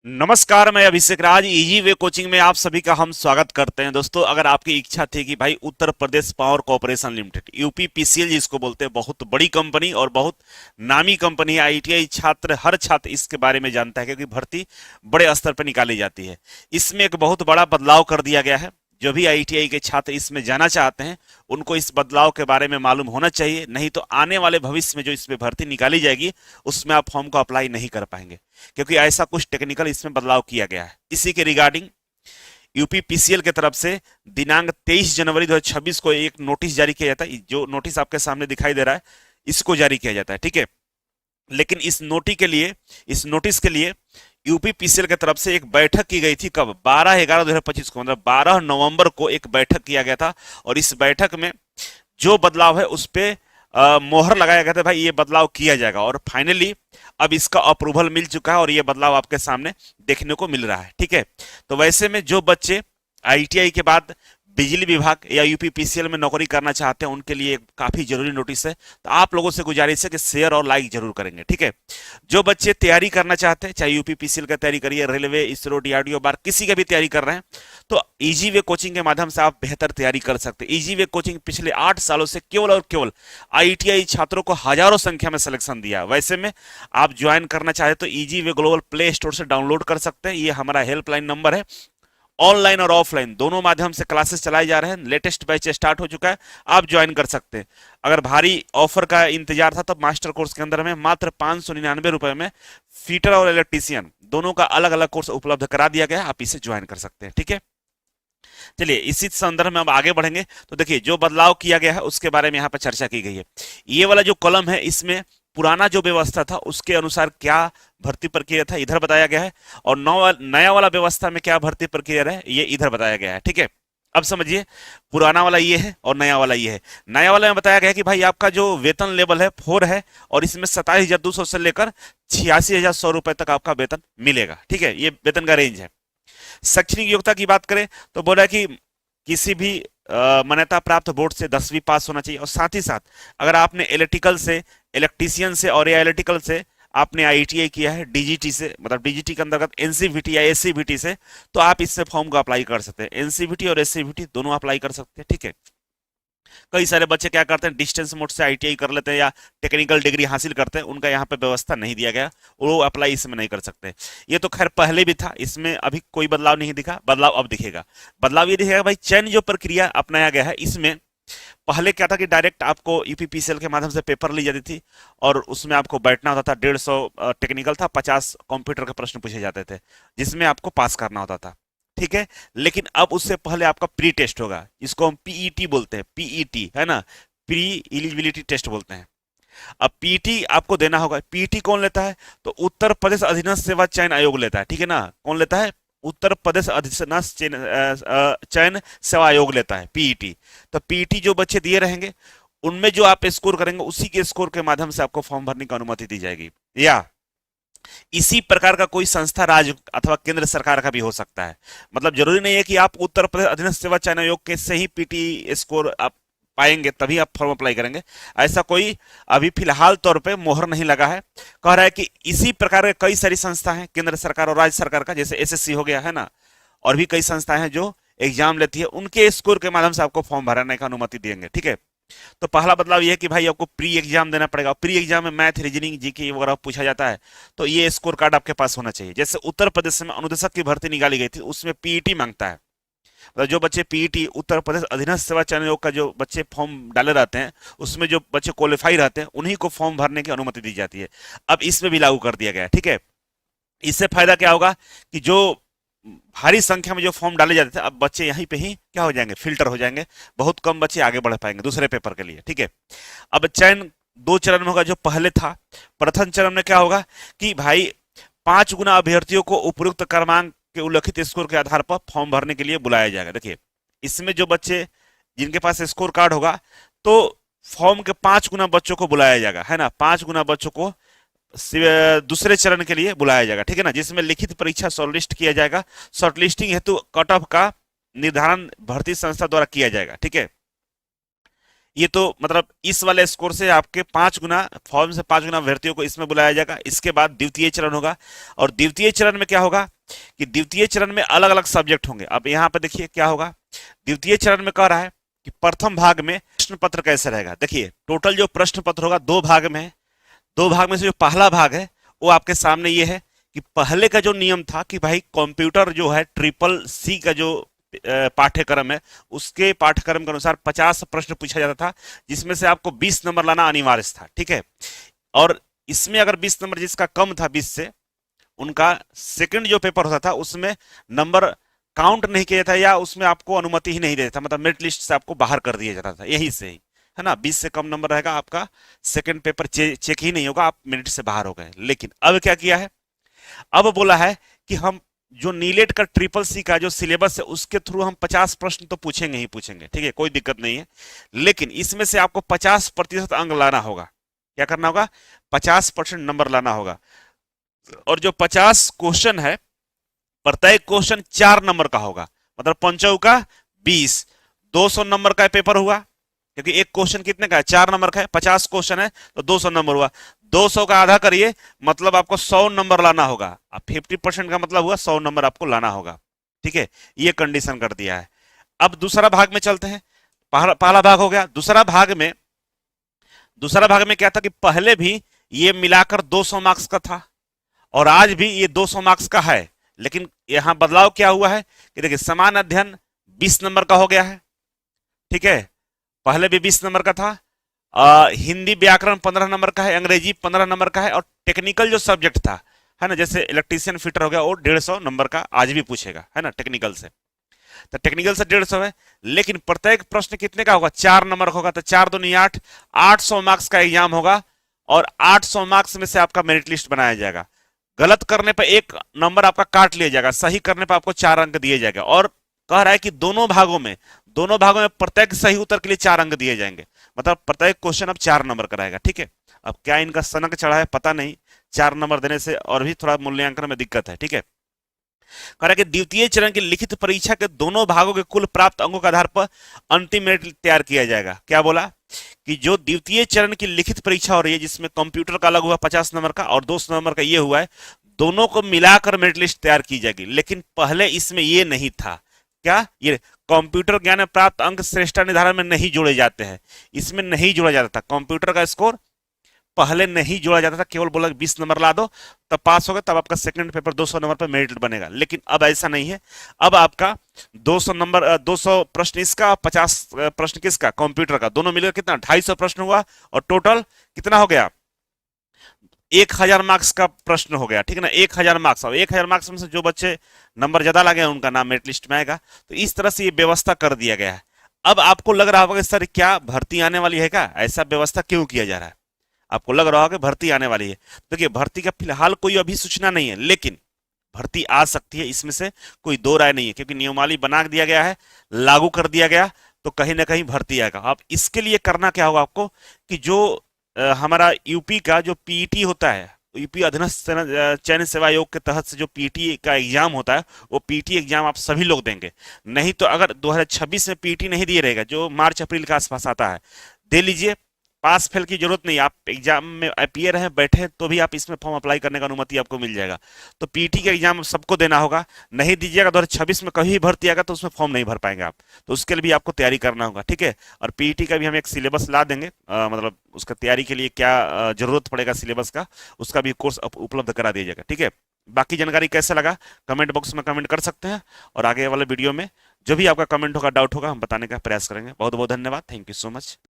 नमस्कार, मैं अभिषेक राज easy way coaching में आप सभी का हम स्वागत करते हैं। दोस्तों, अगर आपकी इच्छा थी कि भाई Uttar Pradesh power corporation limited UPPCL जिसको बोलते हैं, बहुत बड़ी कंपनी और बहुत नामी कंपनी है। आईटीआई छात्र, हर छात्र इसके बारे में जानता है क्योंकि भर्ती बड़े स्तर पर निकाली जाती है। इसमें एक बहुत बड़ा बदलाव कर दिया गया है। जो भी आईटीआई के छात्र इसमें जाना चाहते हैं उनको इस बदलाव के बारे में मालूम होना चाहिए, नहीं तो आने वाले भविष्य में जो इसमें भर्ती निकाली जाएगी उसमें आप फॉर्म को अप्लाई नहीं कर पाएंगे, क्योंकि ऐसा कुछ टेक्निकल इसमें बदलाव किया गया है। इसी के रिगार्डिंग यूपीपीसीएल के तरफ से दिनांक 23 जनवरी 2026 को एक नोटिस जारी किया जाता है। जो नोटिस आपके सामने दिखाई दे रहा है इसको जारी किया जाता है, ठीक है। लेकिन इस नोटिस के लिए यूपीपीसीएल की तरफ से एक बैठक की गई थी। कब? 12/11/2025 को, मतलब 12 नवंबर को एक बैठक किया गया था। और इस बैठक में जो बदलाव है उस पे मोहर लगाया गया था, भाई ये बदलाव किया जाएगा। और फाइनली अब इसका अप्रूवल मिल चुका है और ये बदलाव आपके सामने देखने को मिल रहा है, ठीक है। तो वैसे में जो बच्चे आईटीआई के बाद बिजली विभाग या यूपीपीसीएल में नौकरी करना चाहते हैं उनके लिए काफी जरूरी नोटिस है। तो आप लोगों से गुजारिश है कि शेयर और लाइक जरूर करेंगे, ठीक है। जो बच्चे तैयारी करना चाहते हैं, चाहे यूपीपीसीएल का तैयारी करिए, रेलवे, इसरो, डीआरडीओ, बार किसी का भी तैयारी कर रहे हैं, तो इजी वे कोचिंग के माध्यम से आप बेहतर तैयारी कर सकते हैं। इजी वे कोचिंग पिछले 8 सालों से केवल और केवल आईटीआई छात्रों को हजारों संख्या में सिलेक्शन दिया। वैसे में आप ज्वाइन करना चाहे तो easy way global play store से डाउनलोड कर सकते हैं। ये हमारा हेल्पलाइन नंबर है। ऑनलाइन और ऑफलाइन दोनों माध्यम से क्लासेस चलाए जा रहे हैं। लेटेस्ट बैच स्टार्ट हो चुका है, आप ज्वाइन कर सकते हैं। अगर भारी ऑफर का इंतजार था तो मास्टर कोर्स के अंदर में मात्र 599 रुपए में फीटर और इलेक्ट्रीशियन दोनों का अलग अलग कोर्स उपलब्ध करा दिया गया है। आप इसे ज्वाइन कर सकते हैं, ठीक है। चलिए इसी संदर्भ में अब आगे बढ़ेंगे। तो देखिए, जो बदलाव किया गया है उसके बारे में यहाँ पर चर्चा की गई है। ये वाला जो कॉलम है इसमें पुराना जो व्यवस्था था उसके अनुसार क्या भर्ती प्रक्रिया था इधर बताया गया है, और नया वाला व्यवस्था में क्या भर्ती प्रक्रिया है ये इधर बताया गया है, ठीक है। अब समझिए, पुराना वाला ये है और नया वाला ये है। नया वाला में बताया गया है कि भाई आपका जो वेतन लेवल है 4 है और इसमें 27,200 से लेकर 86,100 रुपए तक आपका वेतन मिलेगा, ठीक है। ये वेतन का रेंज है। शैक्षणिक योग्यता की बात करें तो बोला है कि किसी भी मान्यता प्राप्त बोर्ड से 10वीं पास होना चाहिए, और साथ ही साथ अगर आपने इलेक्ट्रिकल से, इलेक्ट्रीशियन से और या इलेक्ट्रिकल से आपने आईटीआई किया है, डीजीटी से, मतलब डीजीटी के अंतर्गत एनसीवीटी या एससीवीटी से, तो आप इससे फॉर्म को अप्लाई कर सकते हैं। एनसीवीटी और एससीवीटी दोनों अप्लाई कर सकते हैं, ठीक है। कई सारे बच्चे क्या करते हैं, डिस्टेंस मोड से आईटीआई कर लेते हैं या टेक्निकल डिग्री हासिल करते हैं, उनका यहाँ पे व्यवस्था नहीं दिया गया, वो अप्लाई इसमें नहीं कर सकते। ये तो खैर पहले भी था, इसमें अभी कोई बदलाव नहीं दिखा, बदलाव अब दिखेगा। बदलाव ये दिखेगा भाई, चयन जो प्रक्रिया अपनाया गया है इसमें पहले क्या था कि डायरेक्ट आपको यूपीपीसीएल के माध्यम से पेपर ली जाती थी और उसमें आपको बैठना होता था। 150 टेक्निकल था, 50 कंप्यूटर के प्रश्न पूछे जाते थे जिसमें आपको पास करना होता था, ठीक है। लेकिन अब उससे पहले आपका प्री टेस्ट होगा, इसको हम पीईटी बोलते हैं, पीईटी है ना, प्री एलिजिबिलिटी टेस्ट बोलते हैं। अब पीटी आपको देना होगा। पीटी कौन लेता है? तो उत्तर प्रदेश अधीनस्थ सेवा चयन आयोग लेता है, ठीक है ना। कौन लेता है? उत्तर प्रदेश अधीनस्थ चयन सेवा आयोग लेता है पीईटी। तो पीईटी जो बच्चे दिए रहेंगे उनमें जो आप स्कोर करेंगे उसी के स्कोर के माध्यम से आपको फॉर्म भरने की अनुमति दी जाएगी। या इसी प्रकार का कोई संस्था राज्य अथवा केंद्र सरकार का भी हो सकता है। मतलब जरूरी नहीं है कि आप उत्तर प्रदेश अधीनस्थ सेवा चयन आयोग के से ही पीटी स्कोर आप पाएंगे तभी आप फॉर्म अप्लाई करेंगे, ऐसा कोई अभी फिलहाल तौर पे मोहर नहीं लगा है। कह रहा है कि इसी प्रकार के कई सारी संस्था हैं केंद्र सरकार और राज्य सरकार का, जैसे एसएससी हो गया है ना, और भी कई संस्थाएं हैं जो एग्जाम लेती है, उनके स्कोर के माध्यम से आपको फॉर्म भरने का अनुमति देंगे, ठीक है। तो पहला बदलाव यह है कि भाई आपको प्री एग्जाम देना पड़ेगा। प्री एग्जाम में मैथ, रीजनिंग, जीके वगैरह पूछा जाता है, तो ये स्कोर कार्ड आपके पास होना चाहिए। जैसे उत्तर प्रदेश में अनुदेशक की भर्ती निकाली गई थी, उसमें पीईटी मांगता है। मतलब जो बच्चे पीईटी उत्तर प्रदेश अधीनस्थ सेवा चयन आयोग का जो बच्चे फॉर्म डाले रहते हैं उसमें जो बच्चे क्वालिफाई रहते हैं उन्हीं को फॉर्म भरने की अनुमति दी जाती है। अब इसमें भी लागू कर दिया गया है, ठीक है। इससे फायदा क्या होगा कि जो भारी संख्या में जो फॉर्म डाले जाते थे अब बच्चे यहीं पे ही क्या हो जाएंगे, फिल्टर हो जाएंगे। बहुत कम बच्चे आगे बढ़ पाएंगे दूसरे पेपर के लिए, ठीक है। अब चयन 2 चरण में होगा जो पहले था। प्रथम चरण में क्या होगा कि भाई 5 गुना अभ्यर्थियों को उपयुक्त क्रमांक के उल्लिखित स्कोर के आधार पर फॉर्म भरने के लिए बुलाया जाएगा। देखिए, इसमें जो बच्चे जिनके पास स्कोर कार्ड होगा तो फॉर्म के 5 गुना बच्चों को बुलाया जाएगा, है ना। 5 गुना बच्चों को दूसरे चरण के लिए बुलाया जाएगा, ठीक है ना, जिसमें लिखित परीक्षा शॉर्टलिस्ट किया जाएगा। शॉर्टलिस्टिंग हेतु कट ऑफ का निर्धारण भर्ती संस्था द्वारा किया जाएगा, ठीक है। ये तो मतलब इस वाले स्कोर से आपके 5 गुना, फॉर्म से 5 गुना अभ्यर्थियों को इसमें बुलाया जाएगा। इसके बाद द्वितीय चरण होगा, और द्वितीय चरण में क्या होगा कि द्वितीय चरण में अलग अलग सब्जेक्ट होंगे। अब यहाँ पे देखिए क्या होगा, द्वितीय चरण में कह रहा है कि प्रथम भाग में प्रश्न पत्र कैसे रहेगा। देखिए टोटल जो प्रश्न पत्र होगा दो भाग में है, दो भाग में से जो पहला भाग है वो आपके सामने ये है कि पहले का जो नियम था कि भाई कंप्यूटर जो है ट्रिपल सी का जो पाठ्यक्रम है उसके पाठ्यक्रम के अनुसार 50 प्रश्न पूछा जाता था, जिसमें से आपको 20 नंबर लाना अनिवार्य था, ठीक है। और इसमें अगर 20 नंबर जिसका कम था 20 से, उनका सेकंड जो पेपर होता था उसमें नंबर काउंट नहीं किया था या उसमें आपको अनुमति ही नहीं देता था, मतलब मेरिट लिस्ट से आपको बाहर कर दिया जाता था, यही से ही है ना। 20 से कम नंबर रहेगा आपका सेकंड पेपर चेक ही नहीं होगा, आप मेरिट से बाहर हो गए। लेकिन अब क्या किया है, अब बोला है कि हम जो नीलेट का ट्रिपल सी का जो सिलेबस है उसके थ्रू हम 50 प्रश्न तो पूछेंगे ही पूछेंगे, ठीक है, कोई दिक्कत नहीं है। लेकिन इसमें से आपको 50% अंक लाना होगा। क्या करना होगा, 50% नंबर लाना होगा। और जो 50 क्वेश्चन है प्रत्येक क्वेश्चन 4 नंबर का होगा, मतलब पंचौ का 20, 200 नंबर का पेपर हुआ, क्योंकि एक क्वेश्चन कितने का है, 4 नंबर का है, 50 क्वेश्चन है तो 200 नंबर हुआ। 200 का आधा करिए, मतलब आपको 100 नंबर लाना होगा। अब 50% का मतलब हुआ 100 नंबर आपको लाना होगा, ठीक है, ये कंडीशन कर दिया है। अब दूसरा भाग में चलते हैं। पहला भाग हो गया। दूसरा भाग में क्या था कि पहले भी ये मिलाकर 200 मार्क्स का था और आज भी ये 200 मार्क्स का है, लेकिन यहां बदलाव क्या हुआ है कि देखिए समान अध्ययन 20 नंबर का हो गया है, ठीक है, पहले भी 20 नंबर का था। हिंदी व्याकरण 15 नंबर का है, अंग्रेजी 15 नंबर का है, और टेक्निकल जो सब्जेक्ट था है ना, जैसे इलेक्ट्रीशियन फिटर हो गया, वो 150 नंबर का आज भी पूछेगा, है ना, टेक्निकल से। तो टेक्निकल से 150 है, लेकिन प्रत्येक प्रश्न कितने का होगा, 4 नंबर का होगा। तो 4 दूनी 8, 800 मार्क्स का एग्जाम होगा और 800 मार्क्स में से आपका मेरिट लिस्ट बनाया जाएगा। गलत करने पर 1 नंबर आपका काट लिया जाएगा, सही करने पर आपको 4 अंक दिए जाएगा। और कह रहा है कि दोनों भागों में प्रत्येक सही उत्तर के लिए 4 अंक दिए जाएंगे, मतलब प्रत्येक क्वेश्चन अब 4 नंबर का रहेगा, ठीक है। अब क्या इनका सनक चढ़ा है पता नहीं, 4 नंबर देने से और भी थोड़ा मूल्यांकन में दिक्कत है, ठीक है। कह रहा है कि द्वितीय चरण की लिखित परीक्षा के दोनों भागों के कुल प्राप्त अंकों के आधार पर अंतिम मेरिट तैयार किया जाएगा। क्या बोला कि जो द्वितीय चरण की लिखित परीक्षा हो रही है, जिसमें कंप्यूटर का अलग हुआ 50 नंबर का और 200 नंबर का ये हुआ है, दोनों को मिलाकर मेरिट लिस्ट तैयार की जाएगी। लेकिन पहले इसमें ये नहीं था, क्या, ये कंप्यूटर ज्ञान में प्राप्त अंक श्रेष्ठता निर्धारण में नहीं जोड़े जाते हैं, इसमें नहीं जोड़ा जाता था। कंप्यूटर का स्कोर पहले नहीं जोड़ा जाता था, केवल बोला 20 नंबर ला दो तब पास हो गए, तब आपका सेकंड पेपर 200 नंबर पर मेरिट बनेगा। लेकिन अब ऐसा नहीं है, अब आपका 200 प्रश्न इसका, 50 प्रश्न किसका, कंप्यूटर का, दोनों मिलकर कितना 250 प्रश्न हुआ और टोटल कितना हो गया, 1000 मार्क्स का प्रश्न हो गया, ठीक है ना, 1000 मार्क्स। और 1000 मार्क्स में से जो बच्चे नंबर ज्यादा लगे उनका नाम मेरिट लिस्ट में आएगा। तो इस तरह से ये व्यवस्था कर दिया गया है। अब आपको लग रहा होगा कि सर क्या भर्ती आने वाली है क्या, ऐसा व्यवस्था क्यों किया जा रहा है, आपको लग रहा होगा कि भर्ती आने वाली है। देखिए भर्ती का फिलहाल कोई अभी सूचना नहीं है, लेकिन भर्ती आ सकती है, इसमें से कोई दो राय नहीं है, क्योंकि नियमावली बना दिया गया है, लागू कर दिया गया, तो कहीं ना कहीं भर्ती आएगा। अब इसके लिए करना क्या होगा आपको कि जो हमारा यूपी का जो पीईटी होता है, यूपी अधीनस्थ चयन सेवा आयोग के तहत से जो पीईटी का एग्जाम होता है, वो पीईटी एग्जाम आप सभी लोग देंगे। नहीं तो अगर 2026 में पीईटी नहीं दिए रहेगा, जो मार्च अप्रैल के आसपास आता है, दे लीजिए, पास फेल की जरूरत नहीं, आप एग्जाम में अपीयर हैं बैठे हैं तो भी आप इसमें फॉर्म अप्लाई करने का अनुमति आपको मिल जाएगा। तो पीटी का एग्जाम सबको देना होगा, नहीं दीजिएगा 2026 में कभी भर्ती आएगा तो उसमें फॉर्म नहीं भर पाएंगे आप, तो उसके लिए भी आपको तैयारी करना होगा, ठीक है। और पीटी का भी हम एक सिलेबस ला देंगे, मतलब उसका तैयारी के लिए क्या जरूरत पड़ेगा सिलेबस का, उसका भी कोर्स उपलब्ध करा दिया जाएगा, ठीक है। बाकी जानकारी कैसा लगा कमेंट बॉक्स में कमेंट कर सकते हैं, और आगे वाले वीडियो में जो भी आपका कमेंट होगा, डाउट होगा, हम बताने का प्रयास करेंगे। बहुत बहुत धन्यवाद, थैंक यू सो मच।